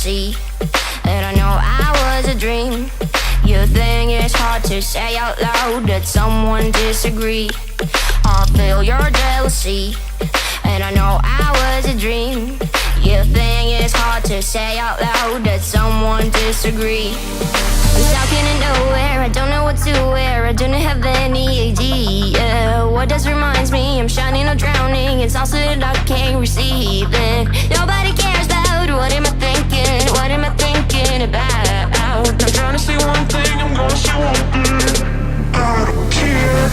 jealousy, and I know I was a dream. You think it's hard to say out loud that someone disagree. I feel your jealousy, and I know I was a dream. You think it's hard to say out loud that someone disagree. I'm stuck in nowhere, I don't know what to wear, I don't have any idea what this reminds me. I'm shining or drowning, it's also that I can't receive it. Nobody cares about what am I thinking, what am I thinking about. I'm trying to say one thing, I'm gonna say one thing. I don't care.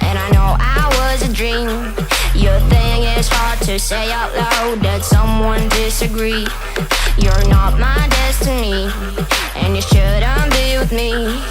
And I know I was a dream. Your thing is hard to say out loud that someone disagree. You're not my destiny, and you shouldn't be with me.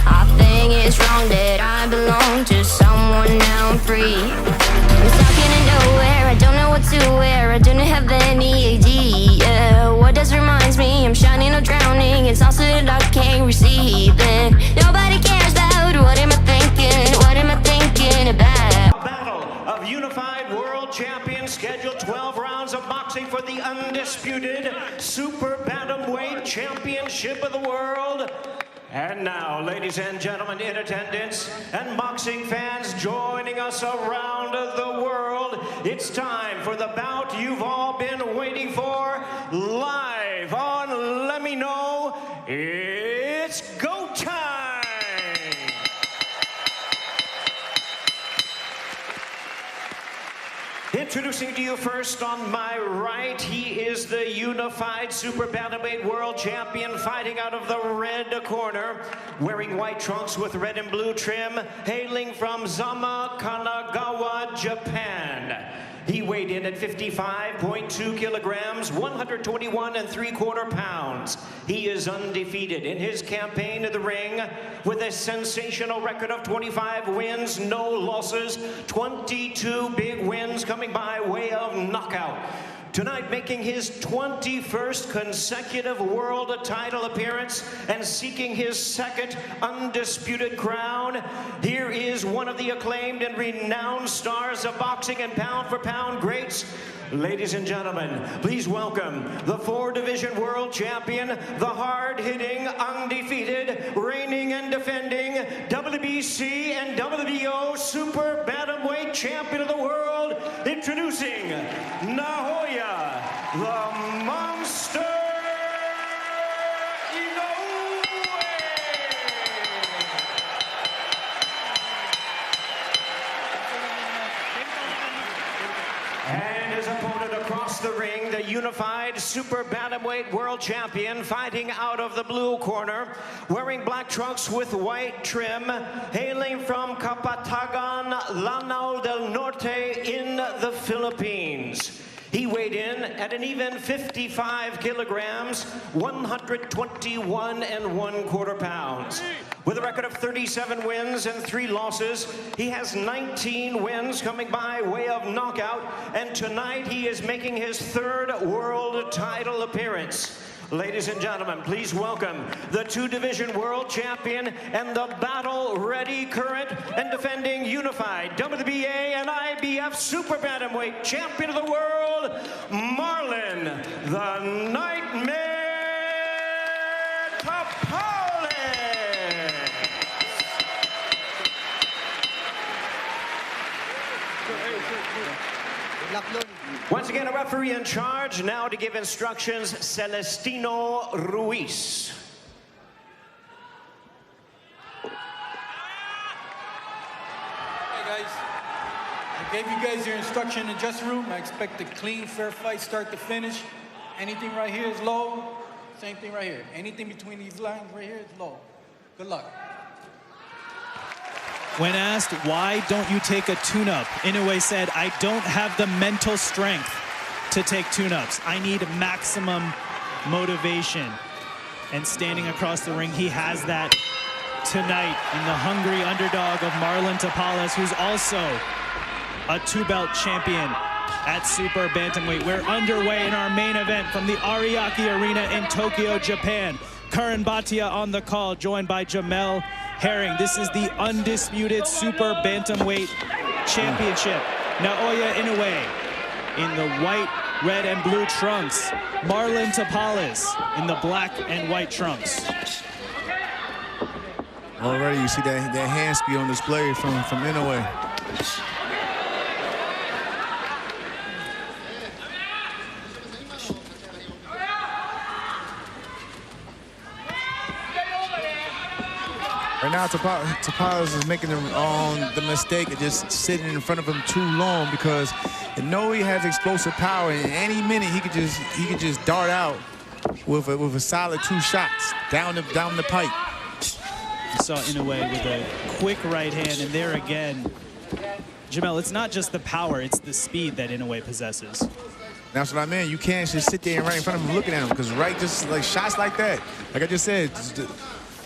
I think it's wrong that I belong to someone, now I'm free. I'm stuck in nowhere, I don't know what to wear, I don't have any idea what this reminds me. I'm shining or drowning, it's also that I can't receive it. Nobody cares about what am I thinking, what am I thinking about. Battle of Unified World Champions, scheduled 12 rounds of boxing for the undisputed Super Bantamweight Championship of the World. And now, ladies and gentlemen in attendance and boxing fans joining us around the world, it's time for the bout you've all been waiting for, live on Let Me Know. It's go time! Introducing to you first on my right, he is the Unified Super Bantamweight World Champion, fighting out of the red corner, wearing white trunks with red and blue trim, hailing from Zama, Kanagawa, Japan. He weighed in at 55.2 kilograms, 121 3/4 pounds. He is undefeated in his campaign in the ring with a sensational record of 25 wins, no losses, 22 big wins coming by way of knockout. Tonight, making his 21st consecutive world title appearance and seeking his second undisputed crown, here is one of the acclaimed and renowned stars of boxing and pound-for-pound greats. Ladies and gentlemen, please welcome the 4-division world champion, the hard-hitting, undefeated, reigning and defending WBC and WBO Super Bantamweight Champion of the World, introducing Naoya, the Monster Inoue. And his opponent across the ring, the Unified Super Bantamweight World Champion, fighting out of the blue corner, wearing black trunks with white trim, hailing from Kapatagan, Lanao del Norte in the Philippines. He weighed in at an even 55 kilograms, 121 1/4 pounds. With a record of 37 wins and 3 losses, he has 19 wins coming by way of knockout, and tonight he is making his 3rd world title appearance. Ladies and gentlemen, please welcome the 2-division world champion and the battle-ready current and defending unified WBA and IBF Super Bantamweight Champion of the World, Marlon, the Nightmare Tapales. Once again, a referee in charge, now to give instructions, Celestino Ruiz. Hey guys, I gave you guys your instruction in the dressing room. I expect a clean, fair fight, start to finish. Anything right here is low, same thing right here. Anything between these lines right here is low. Good luck. When asked, why don't you take a tune-up, Inoue said, I don't have the mental strength to take tune-ups. I need maximum motivation. And standing across the ring, he has that tonight in the hungry underdog of Marlon Tapales, who's also a 2-belt champion at Super Bantamweight. We're underway in our main event from the Ariake Arena in Tokyo, Japan. Karan Bhatia on the call, joined by Jamel Herring. This is the undisputed Super Bantamweight Championship. Naoya Inoue in the white, red, and blue trunks. Marlon Tapales in the black and white trunks. Already you see that hand speed on display from Inoue. Right now, Tapales is making the mistake of just sitting in front of him too long, because Inoue has explosive power, and any minute he could just dart out with a solid 2 shots down the pipe. You saw Inoue with a quick right hand, and there again, Jamel, it's not just the power, it's the speed that Inoue possesses. That's what I mean. You can't just sit there and right in front of him looking at him, because just like shots like that, like I just said,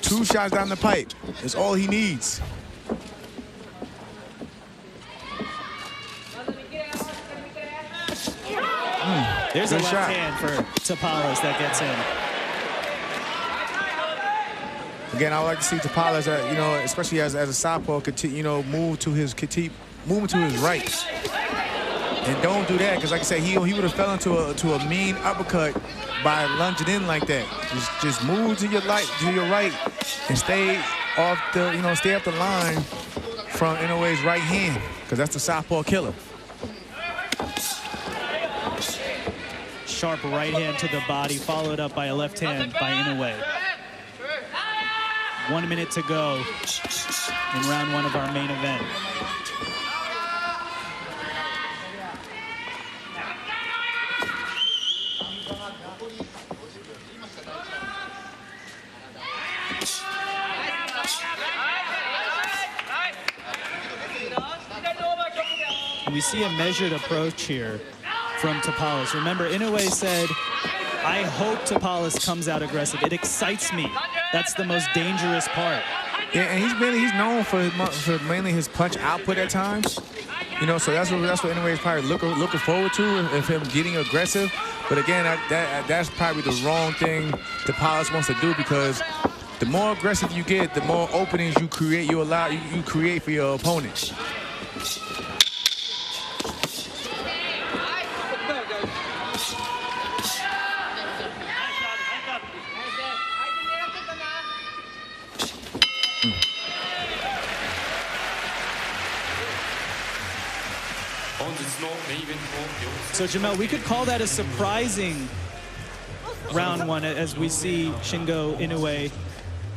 2 shots down the pipe is all he needs. There's a Good left shot. hand for Tapales that gets in. Again, I would like to see Tapales, especially as a southpaw, move to his right. And don't do that, because like I said, he would have fell into a mean uppercut by lunging in like that. Just move to your right, and stay off the line from Inoue's right hand, because that's the southpaw killer. Sharp right hand to the body, followed up by a left hand by Inoue. 1 minute to go in round 1 of our main event. We see a measured approach here from Tapales. Remember, Inoue said, I hope Tapales comes out aggressive. It excites me. That's the most dangerous part. Yeah, and he's known for mainly his punch output at times. So that's what Inoue is probably looking forward to, of him getting aggressive. But again, that's probably the wrong thing Tapales wants to do, because the more aggressive you get, the more openings you create. You create for your opponent. So, Jamel, we could call that a surprising round 1, as we see Shingo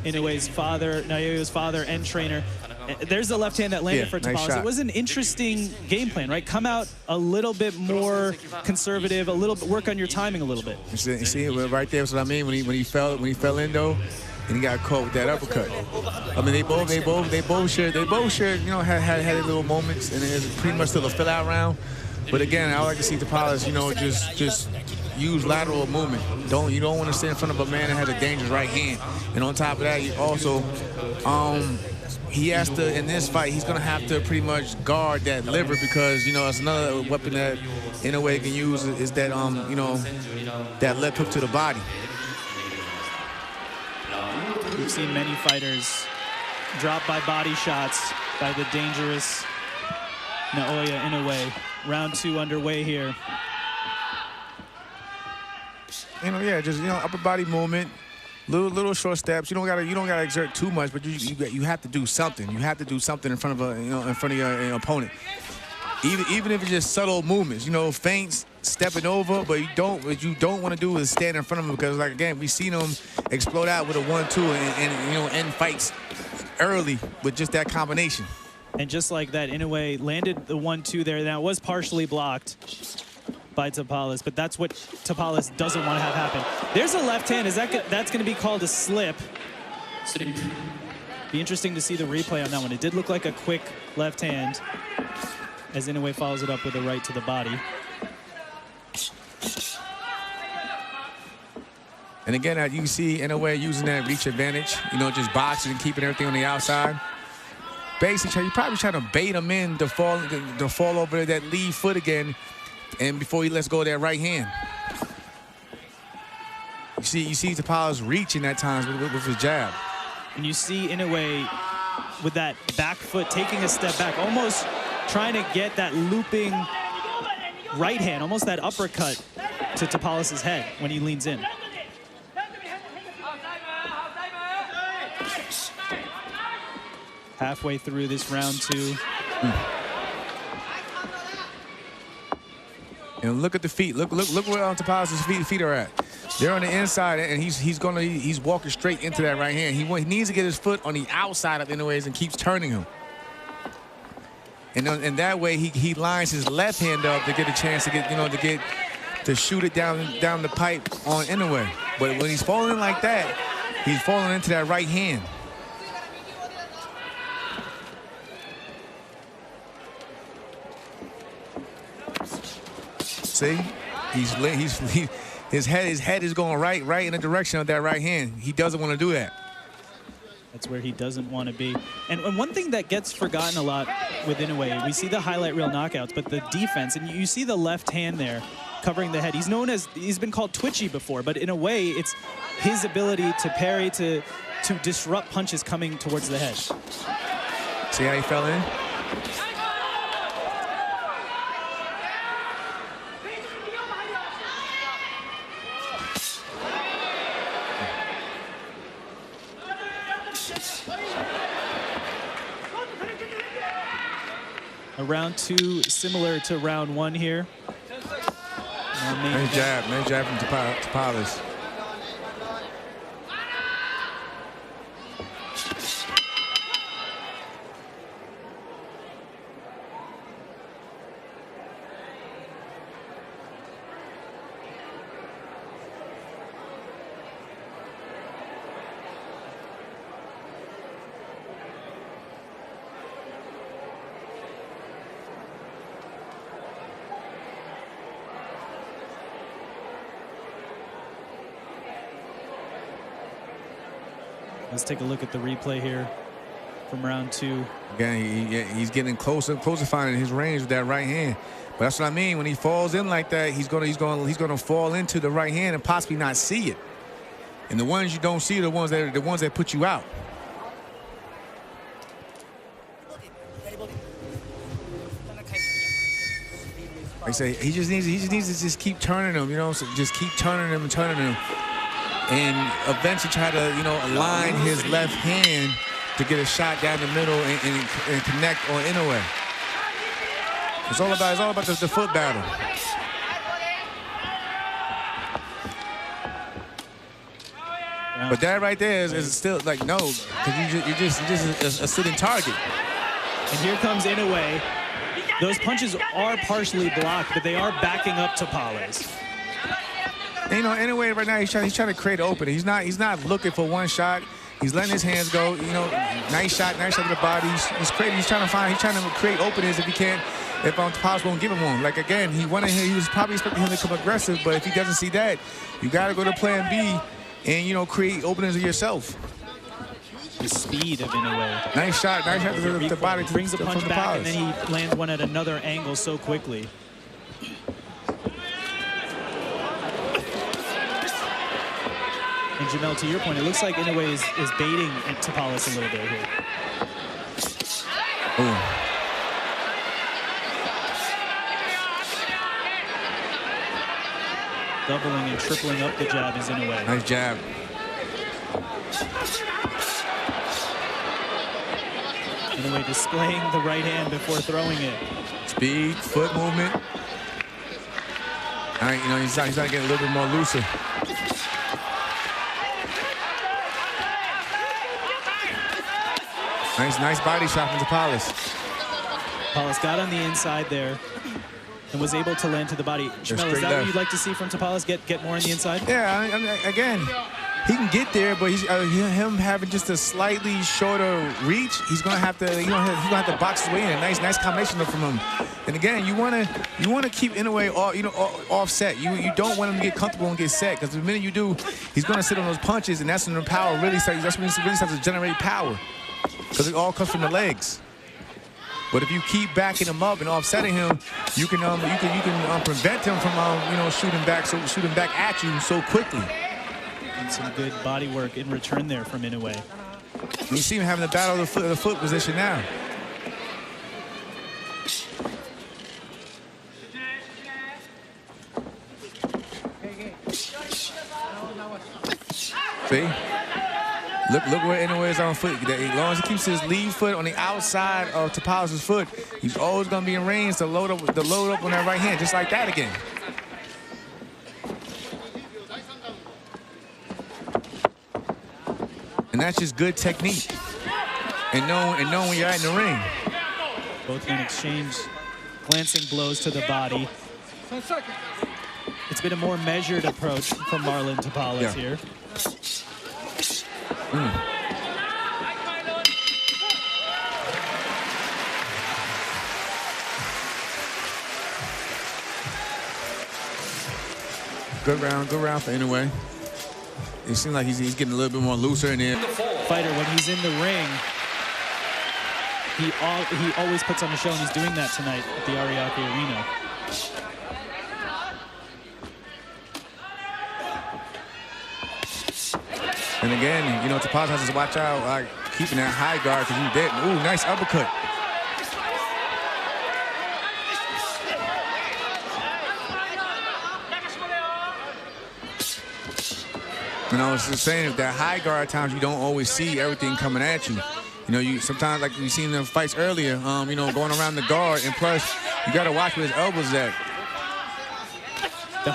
Inoue's father, Naoya's father and trainer. There's the left hand that landed for Tapales. Nice shot. It was an interesting game plan, right? Come out a little bit more conservative, work on your timing a little bit. You see, right there is what I mean. When he fell in though, and he got caught with that uppercut. I mean, they both shared, had their little moments, and it's pretty much still a fill-out round. But again, I would like to see Tapales, just use lateral movement. You don't want to sit in front of a man that has a dangerous right hand. And on top of that, he also, he has to, in this fight, he's going to have to pretty much guard that liver, because, it's another weapon that Inoue can use is that, that left hook to the body. We've seen many fighters dropped by body shots by the dangerous Naoya Inoue. Round 2 underway here. Just upper body movement, little short steps. You don't gotta exert too much, but you have to do something. You have to do something in front of your opponent. Even if it's just subtle movements, feints, stepping over, but what you don't want to do is stand in front of him, because, like, again, we've seen him explode out with a 1-2 and end fights early with just that combination. And just like that, Inoue landed the 1-2 there. Now, it was partially blocked by Tapales, but that's what Tapales doesn't want to have happen. There's a left hand. That's going to be called a slip. Be interesting to see the replay on that one. It did look like a quick left hand, as Inoue follows it up with a right to the body. And again, you see Inoue using that reach advantage, just boxing and keeping everything on the outside. basically he probably trying to bait him in to fall over that lead foot again, and before he lets go of that right hand. You see Tapales reaching at times with his jab. And you see Inoue with that back foot taking a step back, almost trying to get that looping right hand, almost that uppercut to Tapales' head when he leans in. Halfway through this round 2. And look at the feet. Look where Tapales' feet are at. They're on the inside, and he's walking straight into that right hand. He needs to get his foot on the outside of Inoue's and keeps turning him. And that way he lines his left hand up to get a chance to to shoot it down the pipe on Inoue. But when he's falling like that, he's falling into that right hand. See, his head is going right in the direction of that right hand. He doesn't want to do that. That's where he doesn't want to be. And one thing that gets forgotten a lot with Inoue, we see the highlight reel knockouts, but the defense, and you see the left hand there covering the head. He's been called twitchy before, but in a way, it's his ability to parry, to disrupt punches coming towards the head. See how he fell in? A round 2 similar to round 1 here. Nice jab from Tapales. Let's take a look at the replay here from round 2. Again, he's getting closer finding his range with that right hand. But that's what I mean. When he falls in like that, he's gonna fall into the right hand and possibly not see it. And the ones you don't see are the ones that put you out. Like I say, he just needs to just keep turning them, so just keep turning them and turning them. And eventually try to, align his left hand to get a shot down the middle and connect on Inoue. It's all about the foot battle. But that right there is still like no, because you're just a sitting target. And here comes Inoue. Those punches are partially blocked, but they are backing up Tapales. And, Inoue right now he's trying to create an opening. He's not looking for one shot. He's letting his hands go. Nice shot to the body. He's trying to create openings if he can. If Tapales won't give him one. Like again, he was probably expecting him to come aggressive, but if he doesn't see that, you got to go to plan B and create openings of yourself. The speed of Inoue. Nice shot to the body. Brings the punch back, and then he lands one at another angle so quickly. And Jamel, to your point, it looks like Inoue is baiting Tapales a little bit here. Ooh. Doubling and tripling up the jab is Inoue. Nice jab. Inoue displaying the right hand before throwing it. Speed, foot movement. All right, he's trying to get a little bit more looser. Nice body shot from Tapales. Tapales got on the inside there and was able to land to the body. Jamel, is that what you'd like to see from Tapales? Get more on the inside? Yeah, again, he can get there, but him having just a slightly shorter reach, he's gonna have to, he's gonna have to box his way in. A nice combination from him. And again, you wanna keep Inoue offset. You don't want him to get comfortable and get set, because the minute you do, he's gonna sit on those punches, and that's when the power really starts. That's when he really starts to generate power, because it all comes from the legs. But if you keep backing him up and offsetting him, you can prevent him from shooting back at you so quickly. And some good body work in return there from Inoue. You see him having the battle of the foot position now. See? Look where Inoue is on foot. As long as he keeps his lead foot on the outside of Tapales' foot, he's always going to be in range to load up on that right hand, just like that again. And that's just good technique. And knowing when you're in the ring. Both men exchange glancing blows to the body. It's been a more measured approach from Marlon Tapales here. Good round for Inoue. It seems like he's getting a little bit more looser in there. Fighter, when he's in the ring, he always puts on a show, and he's doing that tonight at the Ariake Arena. And again, Tapales has to watch out, like keeping that high guard, because he's dead. Ooh, nice uppercut. I was just saying, that high guard at times you don't always see everything coming at you. You sometimes, like we seen in the fights earlier, going around the guard, and plus you got to watch where his elbows at.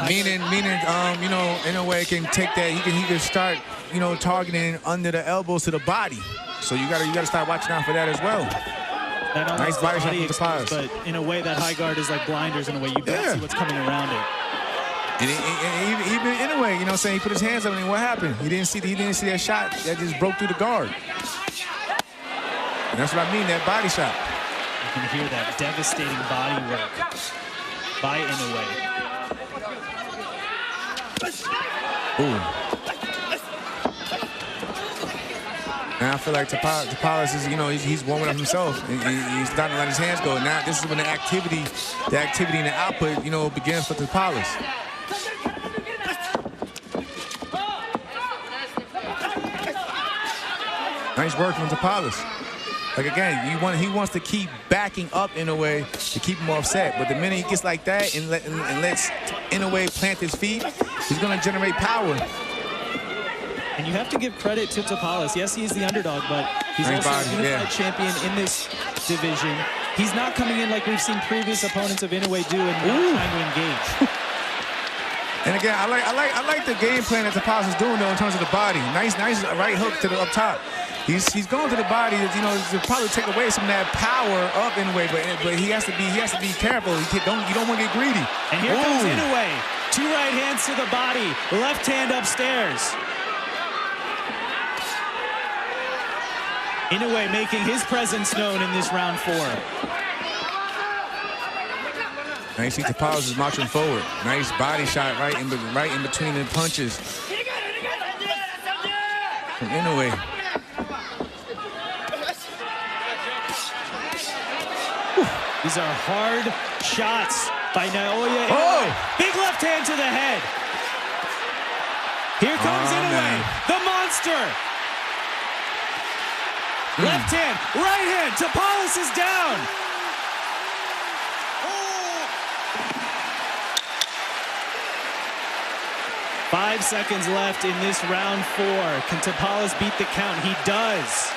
Meaning, Inoue can take that. He can start, targeting under the elbows to the body. So you gotta start watching out for that as well. Nice body shot from Tapales. But in a way, that high guard is like blinders. In a way, you don't see what's coming around it. And even Inoue, he put his hands up, and what happened? He didn't see that shot that just broke through the guard. And that's what I mean, that body shot. You can hear that devastating body work by Inoue. Ooh. Now I feel like Tapales is, he's warming up himself. He's starting to let his hands go. Now this is when the activity and the output, begins for Tapales. Nice work from Tapales. Like again, he wants to keep backing up in a way to keep him offset. But the minute he gets like that and lets Inoue plant his feet, he's going to generate power. And you have to give credit to Tapales. Yes, he's the underdog, but he's also a unified champion in this division. He's not coming in like we've seen previous opponents of Inoue do and not trying to engage. And again, I like the game plan that Tapales is doing though in terms of the body. Nice right hook to the up top. He's going to the body, to probably take away some of that power of Inoue, but he has to be careful. You don't want to get greedy. And here comes Inoue. 2 right hands to the body, left hand upstairs. Inoue making his presence known in this round 4. Now you see Tapales is marching forward. Nice body shot right in between the punches from Inoue. These are hard shots by Naoya Inoue. Big left hand to the head. Here comes Inoue, the monster. Left hand, right hand. Tapales is down. 5 seconds left in this round 4. Can Tapales beat the count? He does.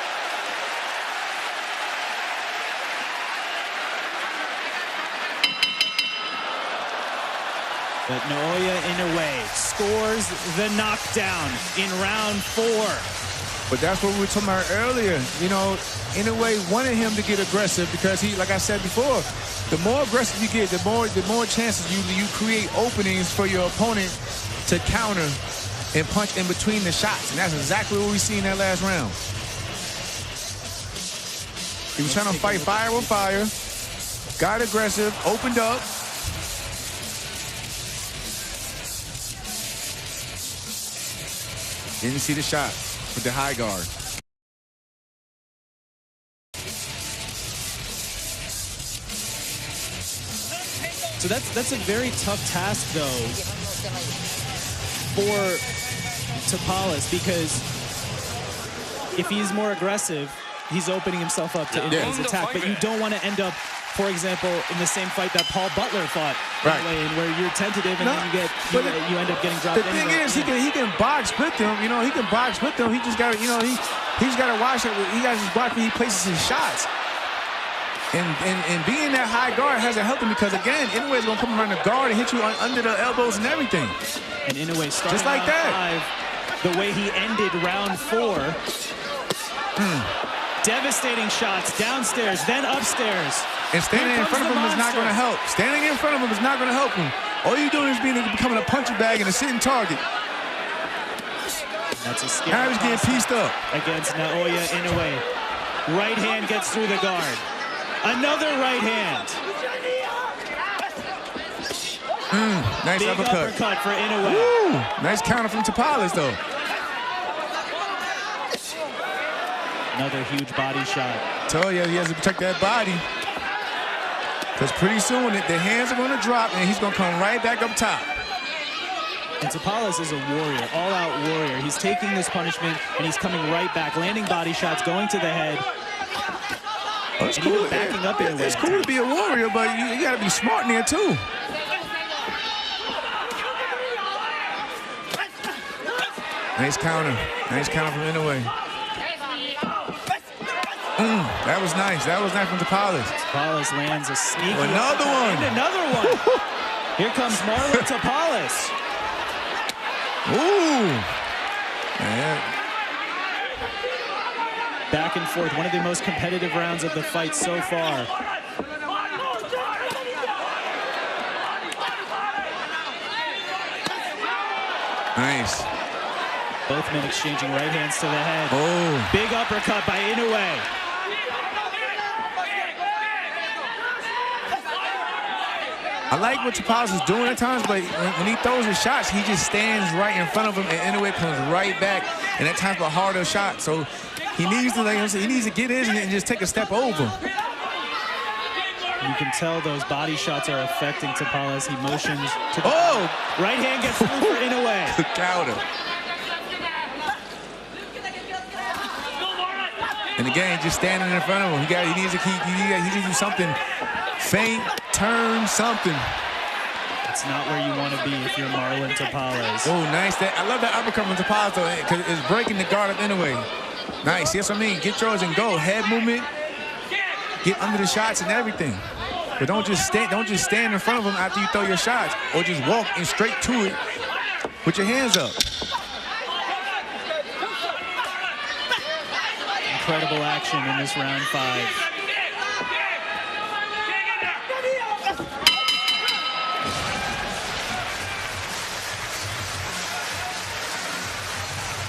But Naoya Inoue scores the knockdown in round 4. But that's what we were talking about earlier. Inoue wanted him to get aggressive because he, like I said before, the more aggressive you get, the more chances you create openings for your opponent to counter and punch in between the shots. And that's exactly what we see in that last round. He was trying to fight fire with fire, got aggressive, opened up. Didn't see the shot with the high guard. So that's a very tough task, though, for Tapales, because if he's more aggressive, he's opening himself up to Inoue's attack. But you don't want to end up, for example, in the same fight that Paul Butler fought, in where you're tentative and then you end up getting dropped. The thing is, he can box with them. You know, he can box with them. He just got to, you know, he's got to watch it. He got to just watch when he places his shots. And being that high guard hasn't helped him because, again, Inoue is going to come around the guard and hit you under the elbows and everything. And Inoue started just like that. 5, the way he ended round 4. Devastating shots downstairs, then upstairs. And standing in front of him is not going to help. Standing in front of him is not going to help him. All you're doing is becoming a punching bag and a sitting target. That's a scary now he's getting pieced up. Against Naoya Inoue. Right hand gets through the guard. Another right hand. Nice Big uppercut for Inoue. Woo! Nice counter from Tapales, though. Another huge body shot. Tell you, he has to protect that body. Because pretty soon, the hands are going to drop, and he's going to come right back up top. And Tapales is a warrior, all-out warrior. He's taking this punishment, and he's coming right back, landing body shots, going to the head. Oh, it's cool. Backing up Inoue. It's cool to be a warrior, but you got to be smart in there, too. Nice counter. Nice counter from Inoue. That was nice. That was nice from Tapales. Tapales lands a sneaky another one. And another one. Here comes Marlon Tapales. Ooh. Man. Back and forth. One of the most competitive rounds of the fight so far. Nice. Both men exchanging right hands to the head. Oh. Big uppercut by Inoue. I like what Tapales is doing at times, but when he throws his shots, he just stands right in front of him, and Inoue comes right back, and that time's a harder shot. So he needs to, like he needs to get in and just take a step over. You can tell those body shots are affecting Tapales. He motions to the right hand gets through for Inoue. The counter. And again, just standing in front of him. He needs to do something. Feint, turn, something. It's not where you want to be if you're Marlon Tapales. Oh, nice. I love that uppercut from Tapales, though, because it's breaking the guard up Inoue. Nice. That's what I mean. Get yours and go. Head movement. Get under the shots and everything. But don't just stand in front of him after you throw your shots, or just walk in straight to it with your hands up. Incredible action in this round 5.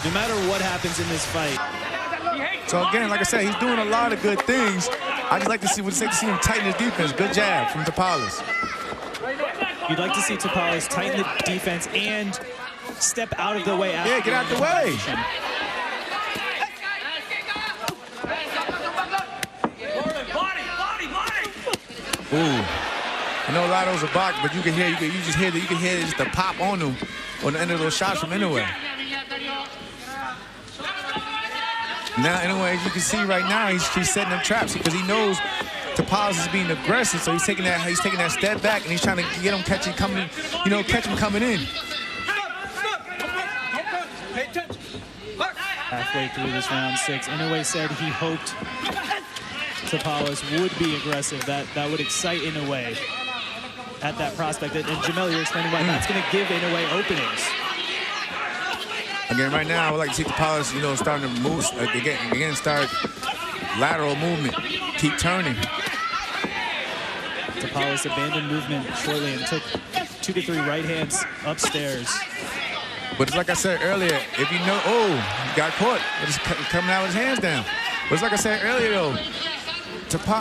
No matter what happens in this fight. So again, like I said, he's doing a lot of good things. I just like to see him tighten his defense. Good jab from Tapales. You'd like to see Tapales tighten the defense and step out of the way. Yeah, get out the way. Ooh. I know a lot of those are blocked, but you can hear just the pop on them on the end of those shots from Inoue. Now, Inoue, as you can see right now, he's setting up traps because he knows Tapales is being aggressive, so he's taking that step back and he's trying to get him catch him coming in. Halfway through this round 6, Inoue said he hoped Tapales would be aggressive. That would excite Inoue at that prospect. And Jamel, you're explaining why that's going to give Inoue openings. Again, right now, I would like to see Tapales, starting to move again, start lateral movement, keep turning. Tapales abandoned movement shortly and took 2 to 3 right hands upstairs. But it's like I said earlier, if you know, he got caught. It's coming out with his hands down. But it's like I said earlier, though,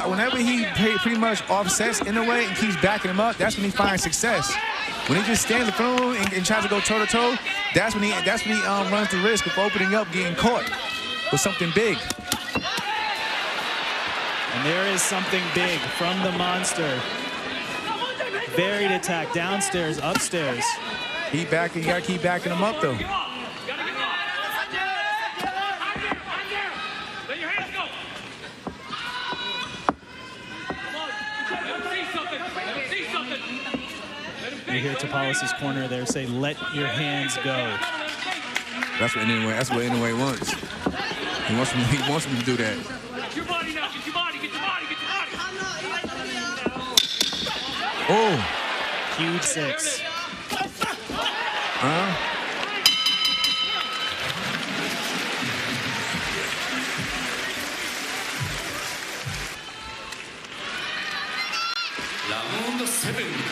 whenever he pretty much offsets Inoue and keeps backing him up, that's when he finds success. When he just stands in front of him and tries to go toe-to-toe, that's when he runs the risk of opening up, getting caught with something big. And there is something big from the monster. varied attack, downstairs, upstairs. Keep backing, you gotta keep backing him up though. You hear Tapales' corner there say, "Let your hands go." That's what Inoue wants. He wants him to do that. Get your body now. Get your body. Get your body. Get your body. Oh. Huge 6.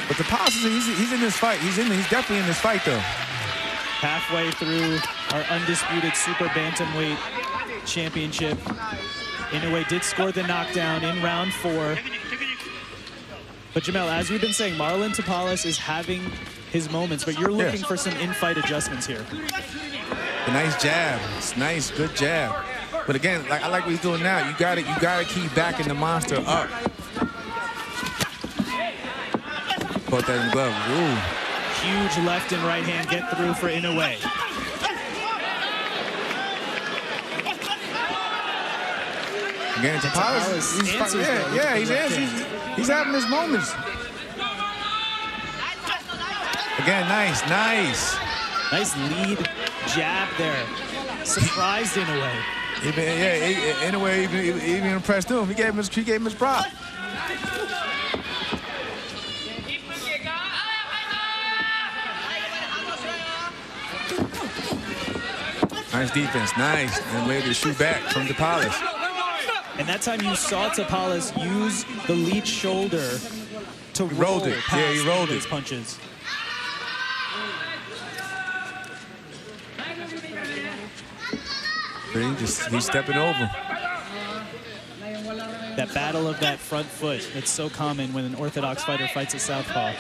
But the Tapales, he's in this fight. He's definitely in this fight though. Halfway through our undisputed super bantamweight championship, Inoue did score the knockdown in round 4. But Jamel, as we've been saying, Marlon Tapales is having his moments, but you're looking for some in-fight adjustments here. A nice jab. It's nice, good jab. But again, I like what he's doing now. You gotta keep backing the monster up. Put that in the glove. Ooh. Huge left and right hand get through for Inoue. Again, Tapales, he's having his moments. Again, nice. Nice lead jab there. Surprised Inoue. Inoue even impressed him. He gave him his prop. Nice defense, nice. And way to shoot back from Tapales. And that time you saw Tapales use the lead shoulder to roll it. Yeah, he rolled his it. Punches. He's stepping over. That battle of that front foot, it's so common when an orthodox fighter fights a southpaw.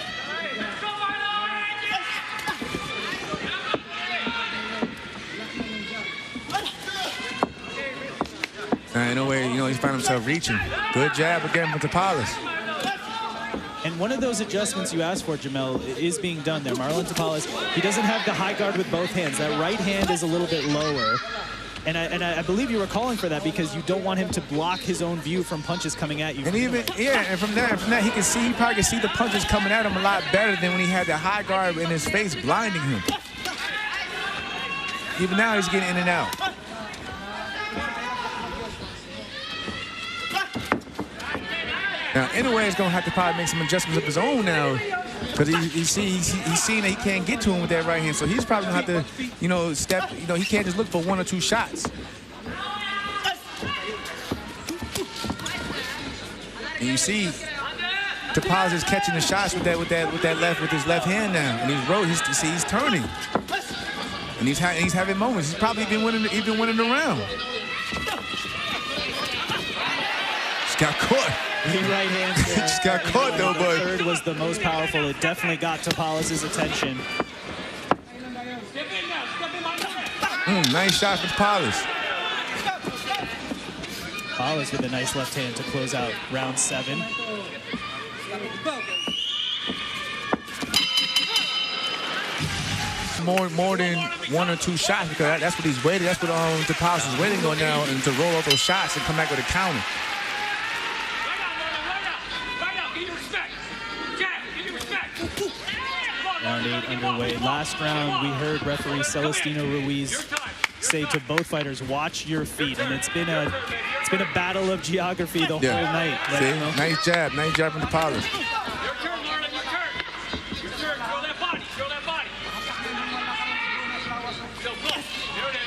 In a way, he's found himself reaching. Good jab again with Tapales. And one of those adjustments you asked for, Jamel, is being done there. Marlon Tapales, he doesn't have the high guard with both hands. That right hand is a little bit lower. And I believe you were calling for that because you don't want him to block his own view from punches coming at you. And and from that, he probably can see the punches coming at him a lot better than when he had the high guard in his face blinding him. Even now, he's getting in and out. Now, Inoue is going to have to probably make some adjustments of his own now because he's seeing that he can't get to him with that right hand. So he's probably going to have to, step, he can't just look for 1 or 2 shots. And you see Tapales is catching the shots with his left hand now. And he's turning. And he's having moments. He's probably been winning the round. Just got caught. He right hands there. Just got caught though, but the third was the most powerful. It definitely got Tapales' attention. Nice shot from Tapales. Tapales with a nice left hand to close out round 7. More than 1 or 2 shots because that's what he's waiting. That's what Tapales is waiting on now, and to roll off those shots and come back with a counter. Round 8 underway. Last round, we heard referee Celestino Ruiz say to both fighters, "Watch your feet," and it's been a battle of geography the whole night. See? Nice jab from Tapales.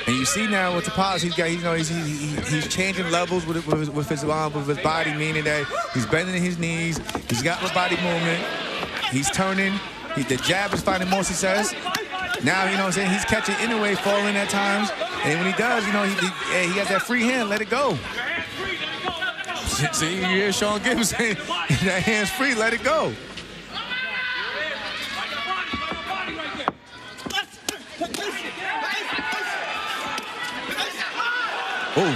And you see now with Tapales, he's changing levels with his body, meaning that he's bending his knees, he's got the body movement, he's turning. The jab is finding more success. Now, he's catching Inoue falling at times. And when he does, he has that free hand, let it go. See, you hear Sean Gibbs saying, that hand's free, let it go. Oh.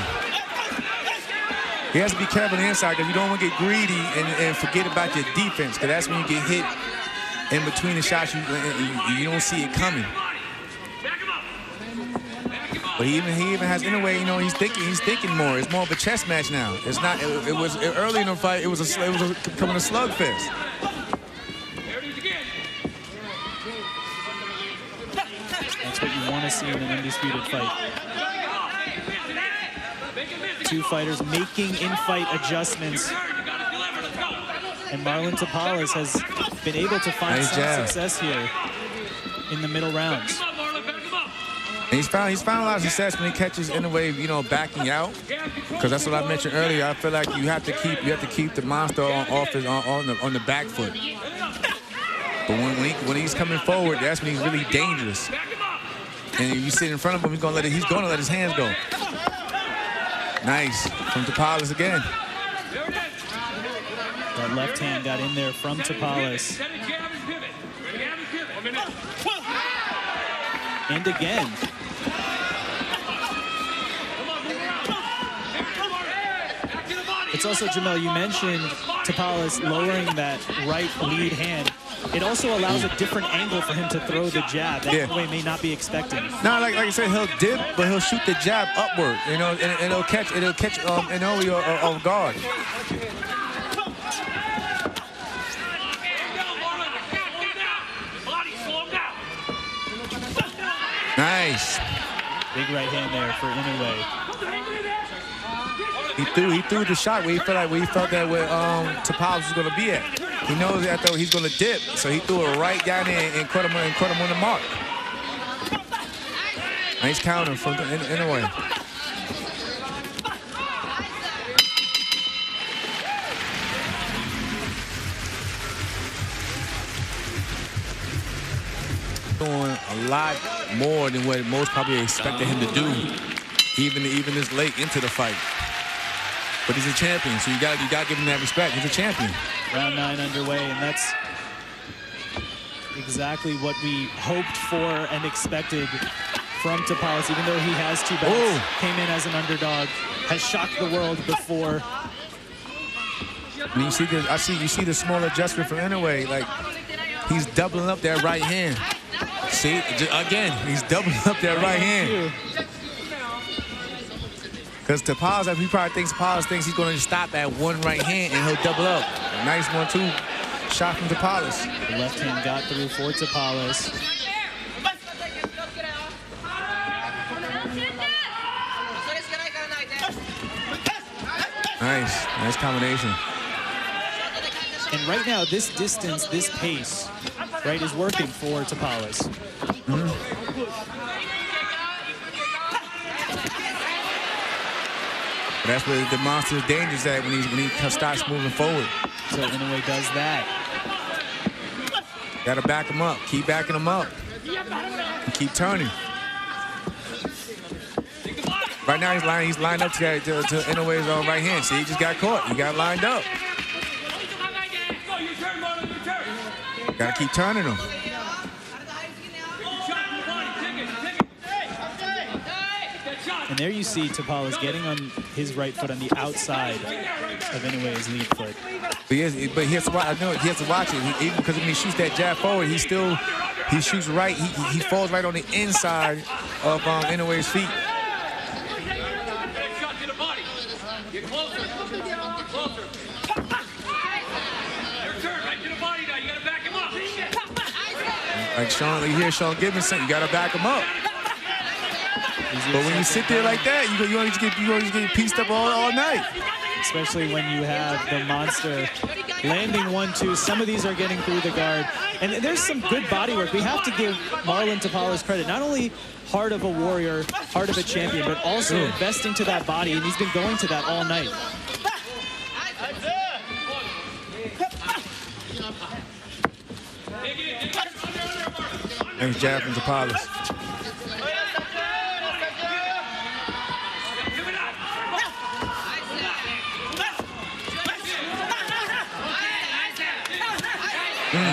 He has to be careful on the inside because you don't want to get greedy and forget about your defense because that's when you get hit in between the shots, you don't see it coming. But he even has Inoue, you know, he's thinking more. It's more of a chess match now. It's not. It was early in the fight. It was becoming a slugfest. That's what you want to see in an undisputed fight. Two fighters making in-fight adjustments. And Marlon Tapales has been able to find some success here in the middle rounds. And he's found a lot of success when he catches Inoue, you know, backing out. Because that's what I mentioned earlier. I feel like you have to keep the monster on the back foot. But when he's coming forward, that's when he's really dangerous. And if you sit in front of him, he's gonna let his hands go. Nice from Tapales again. That left hand got in there from Tapales. And again. It's also, Jamel, you mentioned Tapales lowering that right lead hand. It also allows a different angle for him to throw the jab that Inoue may not be expecting. No, like I said, he'll dip, but he'll shoot the jab upward, you know, and it'll catch Inoue off guard. Nice. Big right hand there for Inoue. He threw the shot where he felt that where Tapales was going to be at. He knows that though he's going to dip, so he threw it right down there and caught him on the mark. Nice counter from Inoue. Doing a lot more than what most probably expected him to do, even this late into the fight. But he's a champion, so you got to give him that respect. He's a champion. Round 9 underway, and that's exactly what we hoped for and expected from Tapales. Even though he has 2 belts, came in as an underdog, has shocked the world before. And you see the small adjustment from Inoue, like he's doubling up that right hand. See, again, he's doubling up that right hand. Because Tapales, he probably thinks he's going to stop at one right hand and he'll double up. A nice 1-2 shot from Tapales. The left hand got through for Tapales. Nice combination. And right now, this distance, this pace, right, is working for Tapales. That's where the monster's dangerous at when he starts moving forward. So Inoue does that. Got to back him up. Keep backing him up. And keep turning. Right now he's lined up to Inoue's right hand. See, he just got caught. He got lined up. Got to keep turning him. And there you see Tapales getting on his right foot on the outside of Inoue's lead foot. But he has to watch. I know he has to watch it. Even because when he shoots that jab forward, he shoots right. He falls right on the inside of Inoue's feet. Get closer. Closer. Your turn, right to the body now. You gotta back him up. Like Sean, you hear Sean Gibbons saying, you gotta back him up. But when you sit there like that, you always get pieced up all night. Especially when you have the monster landing 1-2. Some of these are getting through the guard. And there's some good body work. We have to give Marlon Tapales credit. Not only heart of a warrior, heart of a champion, but also investing to that body. And he's been going to that all night. Nice jab from Tapales.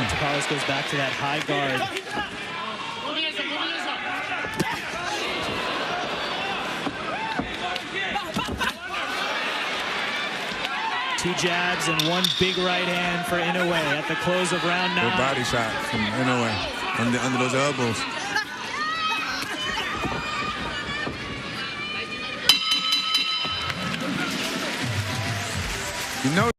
Tapales goes back to that high guard. 2 jabs and 1 big right hand for Inoue at the close of round 9. Good body shot from Inoue under those elbows. You know.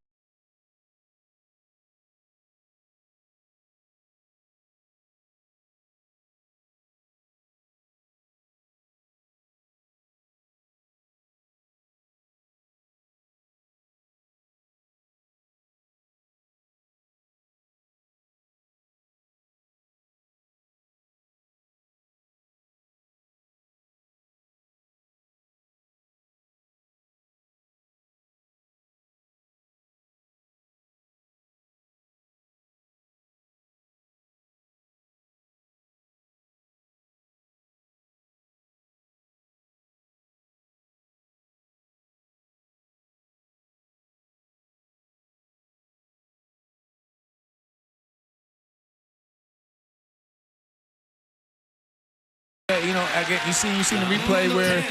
You know, again, you see the replay where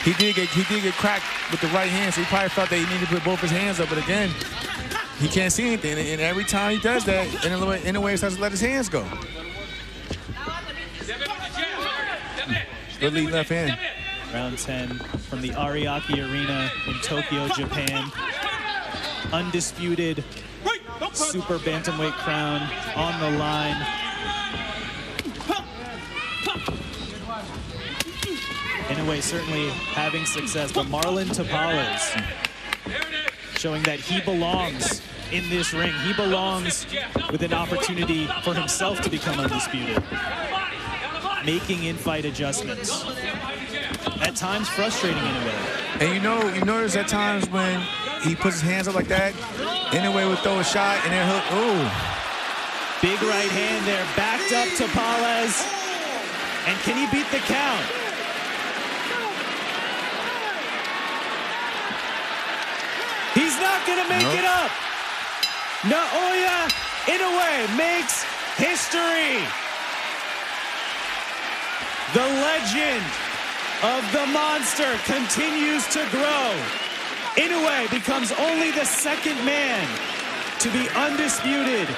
he did get cracked with the right hand, so he probably felt that he needed to put both his hands up. But again, he can't see anything, and every time he does that, Inoue starts to let his hands go. Good lead left hand. Round 10 from the Ariake Arena in Tokyo, Japan. Undisputed super bantamweight crown on the line. Inoue certainly having success, but Marlon Tapales showing that he belongs in this ring. He belongs with an opportunity for himself to become undisputed. Making in-fight adjustments. At times frustrating Inoue. And you notice at times when he puts his hands up like that, Inoue would throw a shot and then he'll, ooh. Big right hand there, backed up Tapales. And can he beat the count? He's not gonna make it up. Naoya Inoue makes history. The legend of the monster continues to grow. Inoue becomes only the 2nd man to be undisputed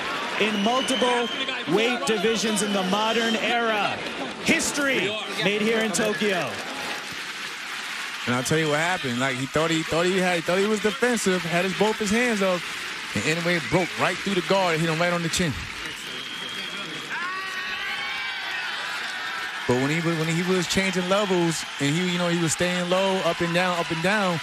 in multiple weight divisions in the modern era. History made here in Tokyo. And I'll tell you what happened. Like he thought he was defensive, had both his hands up, and Inoue broke right through the guard and hit him right on the chin. But when he was changing levels and he was staying low, up and down,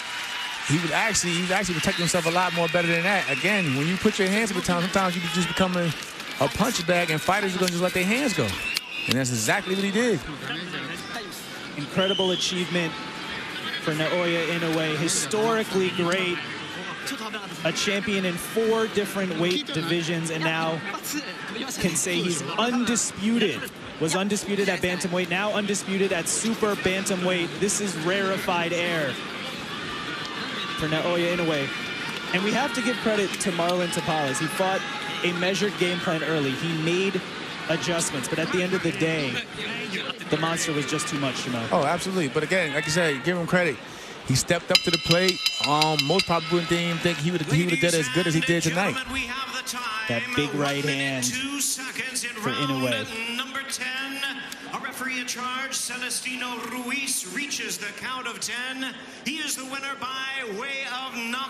he was actually protecting himself a lot more better than that. Again, when you put your hands up, sometimes you can just become a punch bag, and fighters are gonna just let their hands go. And that's exactly what he did. Incredible achievement for Naoya Inoue, historically great, a champion in 4 different weight divisions, and now can say he's undisputed. Was undisputed at bantamweight, now undisputed at super bantamweight. This is rarefied air for Naoya Inoue. And we have to give credit to Marlon Tapales. He fought a measured game plan early. He made adjustments, but at the end of the day, the monster was just too much, Oh, absolutely. But again, like I said, give him credit. He stepped up to the plate. Most probably didn't even think he would have did as good as he did tonight. That big right hand for Inoue. Number 10, a referee in charge, Celestino Ruiz, reaches the count of 10. He is the winner by way of knockout.